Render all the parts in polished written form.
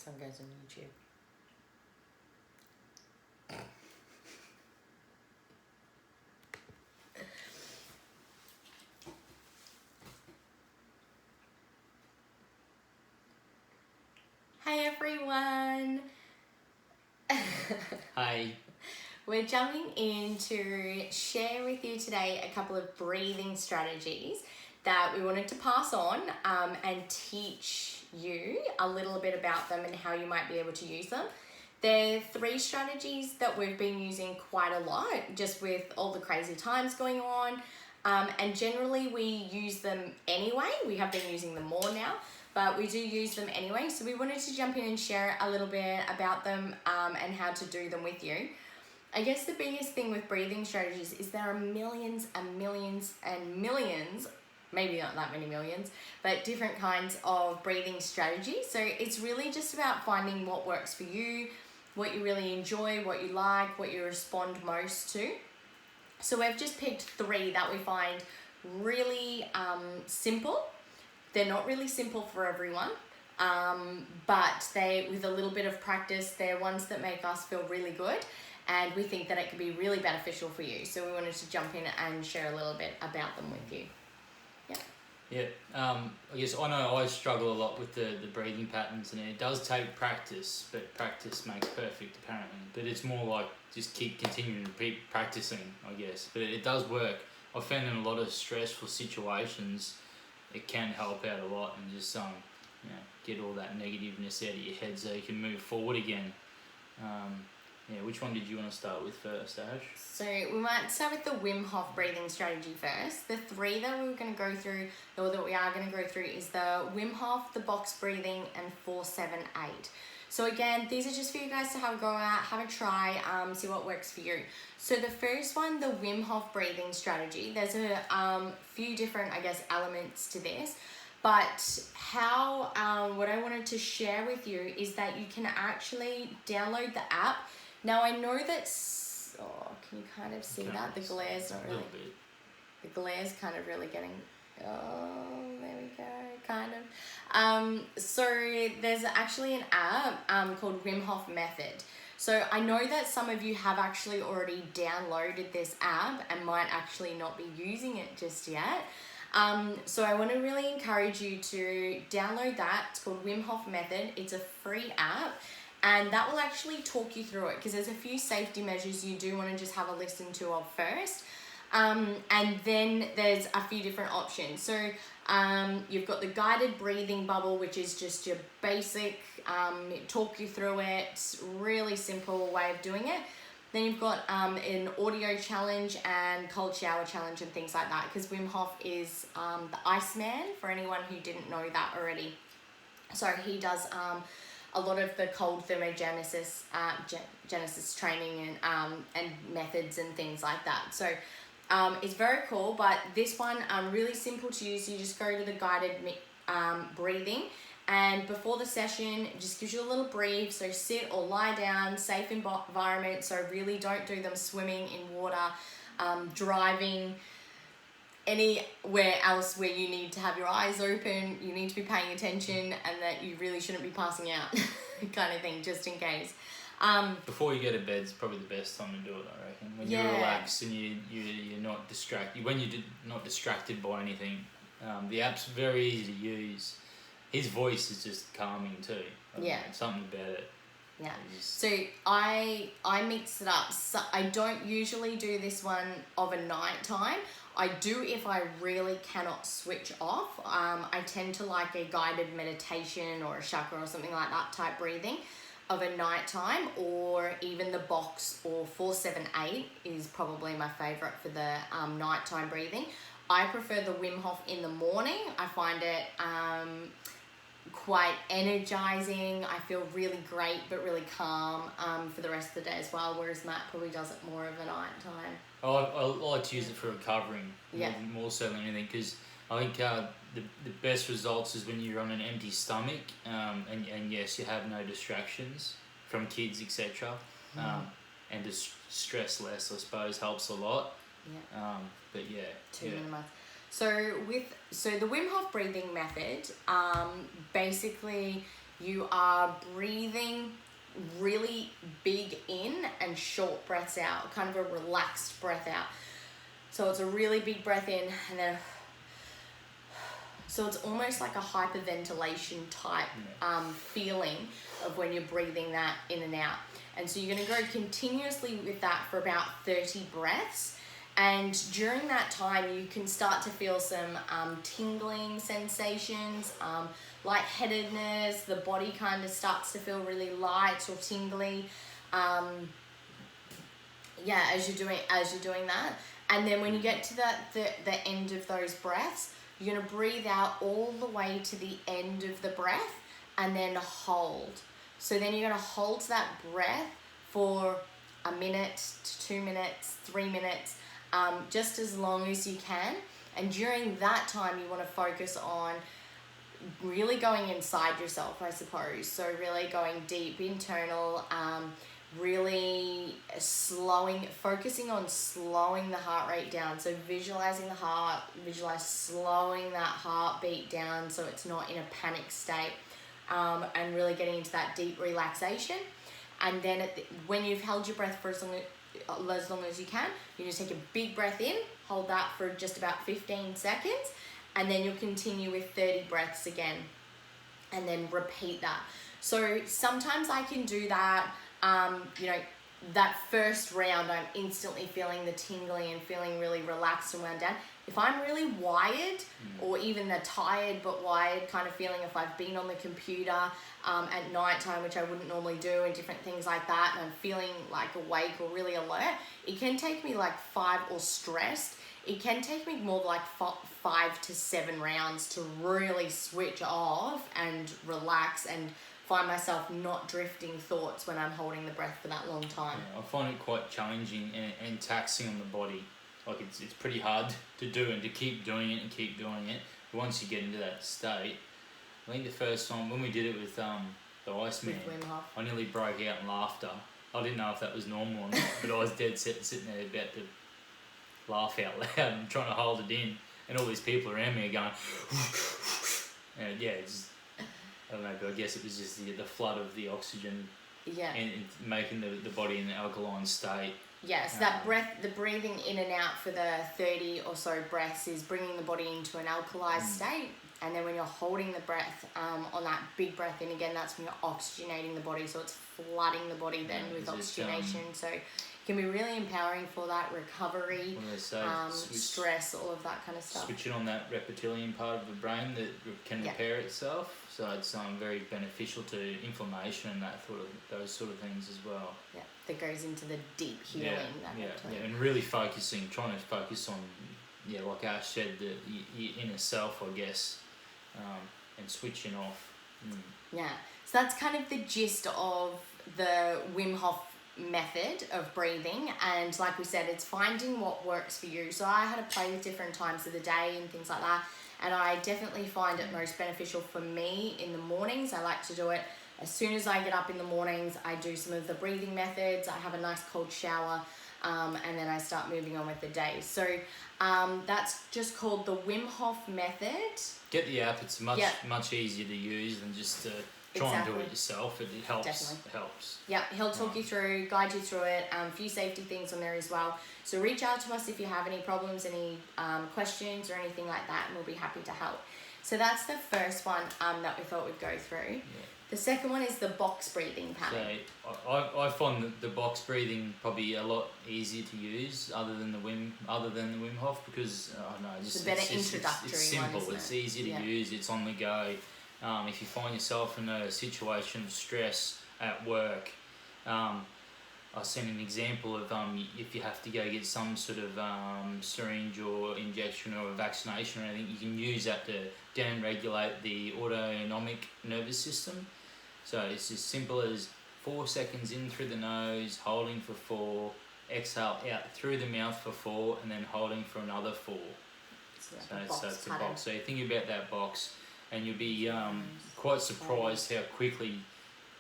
This one goes on YouTube. Hey everyone! Hi. We're jumping in to share with you today a couple of breathing strategies that we wanted to pass on and teach you a little bit about them and how you might be able to use them. They're 3 strategies that we've been using quite a lot, just with all the crazy times going on. And generally we use them anyway. We have been using them more now, but we do use them anyway. So we wanted to jump in and share a little bit about them and how to do them with you. I guess the biggest thing with breathing strategies is there are millions and millions and millions, maybe not that many millions, but different kinds of breathing strategies. So it's really just about finding what works for you, what you really enjoy, what you like, what you respond most to. So we've just picked 3 that we find really simple. They're not really simple for everyone, but they, with a little bit of practice, they're ones that make us feel really good. And we think that it could be really beneficial for you. So we wanted to jump in and share a little bit about them with you. Yeah. I guess I know I struggle a lot with the breathing patterns, and it does take practice, but practice makes perfect apparently. But it's more like just keep continuing to keep practicing, I guess. But it does work. I found in a lot of stressful situations, it can help out a lot and just get all that negativeness out of your head so you can move forward again. Which one did you want to start with first, Ash? So we might start with the Wim Hof breathing strategy first. The 3 that we were going to go through, or that we are going to go through, is the Wim Hof, the box breathing, and 4-7-8. So again, these are just for you guys to have a go at, have a try, see what works for you. So the first one, the Wim Hof breathing strategy, there's a few different, I guess, elements to this. But what I wanted to share with you is that you can actually download the app. Now I know that, can you kind of see that? The glare's not really, the glare's kind of really getting, there we go, kind of. So there's actually an app called Wim Hof Method. So I know that some of you have actually already downloaded this app and might actually not be using it just yet. So I want to really encourage you to download that. It's called Wim Hof Method. It's a free app. And that will actually talk you through it because there's a few safety measures you do want to just have a listen to of first. And then there's a few different options. So you've got the guided breathing bubble, which is just your basic, talk you through it, really simple way of doing it. Then you've got an audio challenge and cold shower challenge and things like that, because Wim Hof is the Iceman, for anyone who didn't know that already. So he does a lot of the cold thermogenesis genesis training and methods and things like that. So it's very cool, but this one really simple to use. You just go to the guided breathing, and before the session it just gives you a little breathe. So sit or lie down, safe environment. So really don't do them swimming in water, driving, anywhere else where you need to have your eyes open, you need to be paying attention, and that you really shouldn't be passing out kind of thing, just in case. Before you go to bed is probably the best time to do it, I reckon. When you're relaxed and you're not distracted, when you're not distracted by anything. The app's very easy to use. His voice is just calming too. Something about it. Yeah. So I mix it up. So I don't usually do this one of a night time. I do if I really cannot switch off. I tend to like a guided meditation or a chakra or something like that type breathing of a night time, or even the box or 4-7-8 is probably my favorite for the nighttime breathing. I prefer the Wim Hof in the morning. I find it quite energizing. I feel really great but really calm for the rest of the day as well, whereas Matt probably does it more of a night time. I like to use it for recovering more so than anything, because I think the best results is when you're on an empty stomach, and yes, you have no distractions from kids, etc. And just stress less, I suppose, helps a lot. Minimize. So the Wim Hof breathing method, basically you are breathing really big in and short breaths out, kind of a relaxed breath out. So it's a really big breath in and then, so it's almost like a hyperventilation type feeling of when you're breathing that in and out. And so you're going to go continuously with that for about 30 breaths. And during that time, you can start to feel some tingling sensations, lightheadedness. The body kind of starts to feel really light or tingly. As you're doing that. And then when you get to the end of those breaths, you're going to breathe out all the way to the end of the breath and then hold. So then you're going to hold that breath for 1 minute to 2 minutes, 3 minutes, just as long as you can. And during that time, you want to focus on really going inside yourself, I suppose. So really going deep internal, really focusing on slowing the heart rate down. So visualize slowing that heartbeat down so it's not in a panic state, and really getting into that deep relaxation. And then when you've held your breath for as long as you can, you just take a big breath in, hold that for just about 15 seconds, and then you'll continue with 30 breaths again, and then repeat that. So sometimes I can do that, that first round, I'm instantly feeling the tingling and feeling really relaxed and wound down. If I'm really wired, or even the tired but wired kind of feeling, if I've been on the computer at night time, which I wouldn't normally do, and different things like that, and I'm feeling like awake or really alert, it can take me like stressed. It can take me more like 5 to 7 rounds to really switch off and relax and find myself not drifting thoughts when I'm holding the breath for that long time. Yeah, I find it quite challenging and taxing on the body. Like it's pretty hard to do and to keep doing it. But once you get into that state, I think the first time when we did it with the Iceman, I nearly broke out in laughter. I didn't know if that was normal or not, but I was dead set sitting there about to laugh out loud and trying to hold it in, and all these people around me are going, and it's, I don't know, but I guess it was just the flood of the oxygen, and making the body in an alkaline state. Yes, that the breathing in and out for the 30 or so breaths is bringing the body into an alkalized state. And then when you're holding the breath on that big breath in again, that's when you're oxygenating the body. So it's flooding the body then with oxygenation. So it can be really empowering for that recovery, stress, all of that kind of stuff. Switching on that reptilian part of the brain that can repair itself. So it's very beneficial to inflammation and those sort of things as well. Yeah, that goes into the deep healing. And really trying to focus on, like Ash said, your inner self, I guess, and switching off. Yeah, so that's kind of the gist of the Wim Hof method of breathing, and like we said, it's finding what works for you. So I had to play with different times of the day and things like that, and I definitely find it most beneficial for me in the mornings. I like to do it as soon as I get up in the mornings. I do some of the breathing methods, I have a nice cold shower, and then I start moving on with the day. So that's just called the Wim Hof method. Get the app. It's much easier to use than just try and do it yourself. It helps. Definitely. It helps. Yeah, he'll talk you through, guide you through it. A few safety things on there as well. So reach out to us if you have any problems, any questions or anything like that, and we'll be happy to help. So that's the first one that we thought we'd go through. Yeah. The second one is the box breathing pattern. So I find the box breathing probably a lot easier to use other than the Wim Hof, because it's a better introductory. It's simple. One, it's easy to use. It's on the go. If you find yourself in a situation of stress at work, I've seen an example of if you have to go get some sort of syringe or injection or a vaccination or anything, you can use that to down-regulate the autonomic nervous system. So it's as simple as 4 seconds in through the nose, holding for 4, exhale out through the mouth for 4, and then holding for another 4. So it's a box. So you think about that box, and you'll be quite surprised how quickly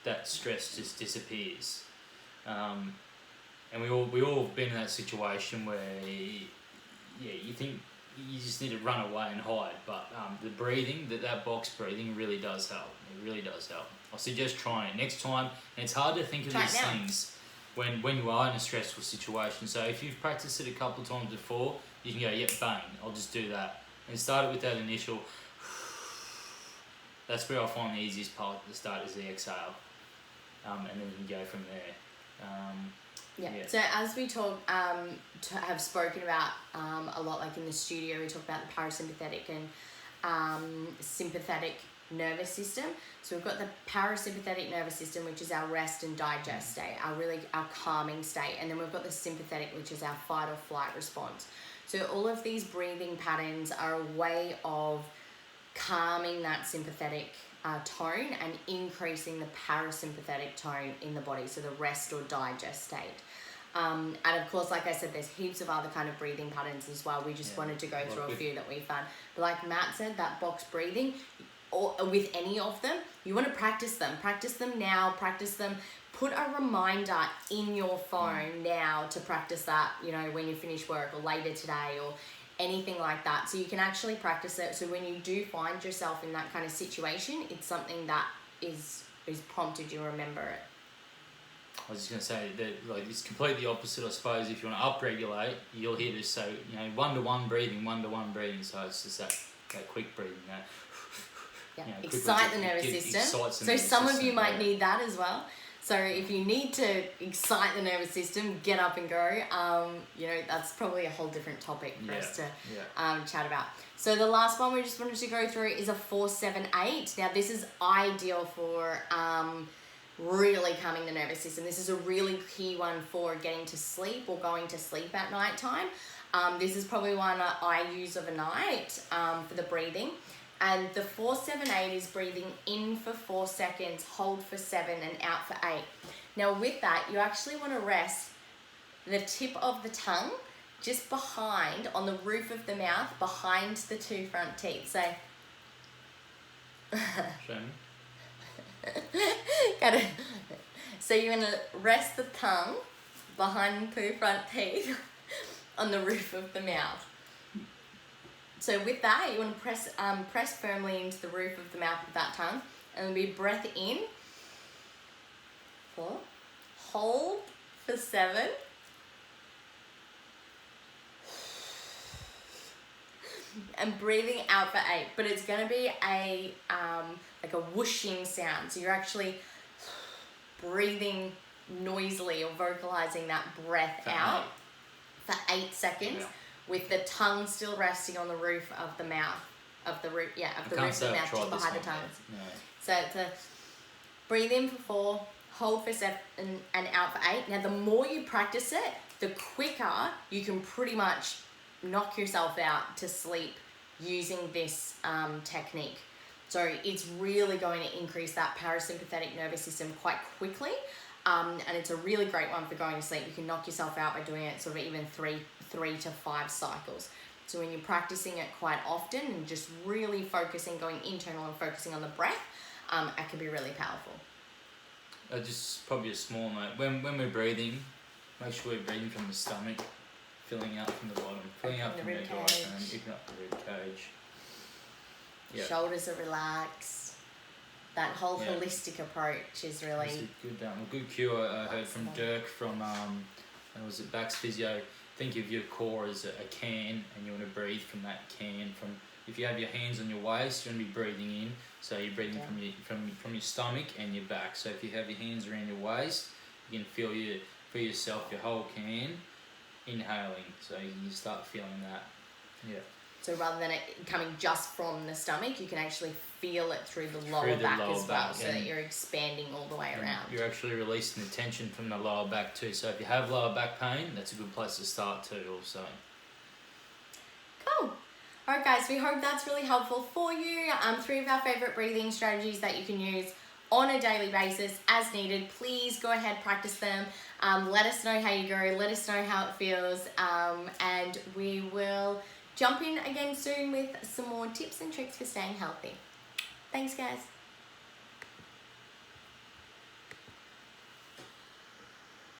that stress just disappears. And we all have been in that situation where you think you just need to run away and hide, but the breathing, that box breathing really does help. It really does help. I suggest trying it next time. And it's hard to think of Try it these now. things when you are in a stressful situation. So if you've practiced it a couple of times before, you can go, yep, bang, I'll just do that. And start it with that initial. That's where I find the easiest part at the start is the exhale. And then you can go from there. Yeah. So as we have spoken about a lot, like in the studio, we talk about the parasympathetic and sympathetic nervous system. So we've got the parasympathetic nervous system, which is our rest and digest state, our calming state, and then we've got the sympathetic, which is our fight or flight response. So all of these breathing patterns are a way of calming that sympathetic tone and increasing the parasympathetic tone in the body, so the rest or digest state. And of course, like I said, there's heaps of other kind of breathing patterns as well. We just wanted to go through a few that we found. But like Matt said, that box breathing, or with any of them, you want to practice them. Practice them now, practice them. Put a reminder in your phone now to practice that, you know, when you finish work or later today or anything like that. So you can actually practice it. So when you do find yourself in that kind of situation, it's something that is prompted you to remember it. I was just going to say that like it's completely opposite, I suppose. If you want to upregulate, you'll hear this. So, you know, one-to-one breathing. So it's just that quick breathing. Yeah. You know, excite the nervous system. So some of you might need that as well. So if you need to excite the nervous system, get up and go. You know, that's probably a whole different topic for us to chat about. So the last one we just wanted to go through is a 4-7-8. Now this is ideal for really calming the nervous system. This is a really key one for getting to sleep or going to sleep at night time. This is probably one that I use overnight for the breathing. And the 4-7-8 is breathing in for 4 seconds, hold for 7, and out for 8. Now with that, you actually want to rest the tip of the tongue just behind, on the roof of the mouth, behind the 2 front teeth. So, Show me. So you're going to rest the tongue behind the 2 front teeth on the roof of the mouth. So with that, you want to press firmly into the roof of the mouth with that tongue, and it'll be breath in, 4, hold for 7, and breathing out for 8. But it's going to be a like a whooshing sound. So you're actually breathing noisily or vocalizing that breath out for 8 seconds. Yeah. With the tongue still resting on the roof of the mouth, of the roof of the mouth, just behind the tongue. No. So it's a breathe in for 4, hold for 7, and out for 8. Now, the more you practice it, the quicker you can pretty much knock yourself out to sleep using this technique. So it's really going to increase that parasympathetic nervous system quite quickly. And it's a really great one for going to sleep. You can knock yourself out by doing it sort of even 3 to 5 cycles. So when you're practicing it quite often and just really focusing, going internal and focusing on the breath, it can be really powerful. Just probably a small note. When we're breathing, make sure we're breathing from the stomach, filling out from the bottom, filling out from the rib cage, and open up the rib cage. Yep. Shoulders are relaxed. That whole holistic approach is really good cue. I heard from Dirk from was it Back's Physio. Think of your core as a can, and you want to breathe from that can. From if you have your hands on your waist, you're going to be breathing in. So you're breathing from your stomach and your back. So if you have your hands around your waist, you can feel yourself your whole can inhaling. So you start feeling that. Yeah. So rather than it coming just from the stomach, you can actually feel it through the lower back as well, so that you're expanding all the way around. You're actually releasing the tension from the lower back too. So if you have lower back pain, that's a good place to start too also. Cool. Alright guys, we hope that's really helpful for you. 3 of our favourite breathing strategies that you can use on a daily basis as needed. Please go ahead, practice them. Let us know how you go. Let us know how it feels. And we will jump in again soon with some more tips and tricks for staying healthy. Thanks, guys.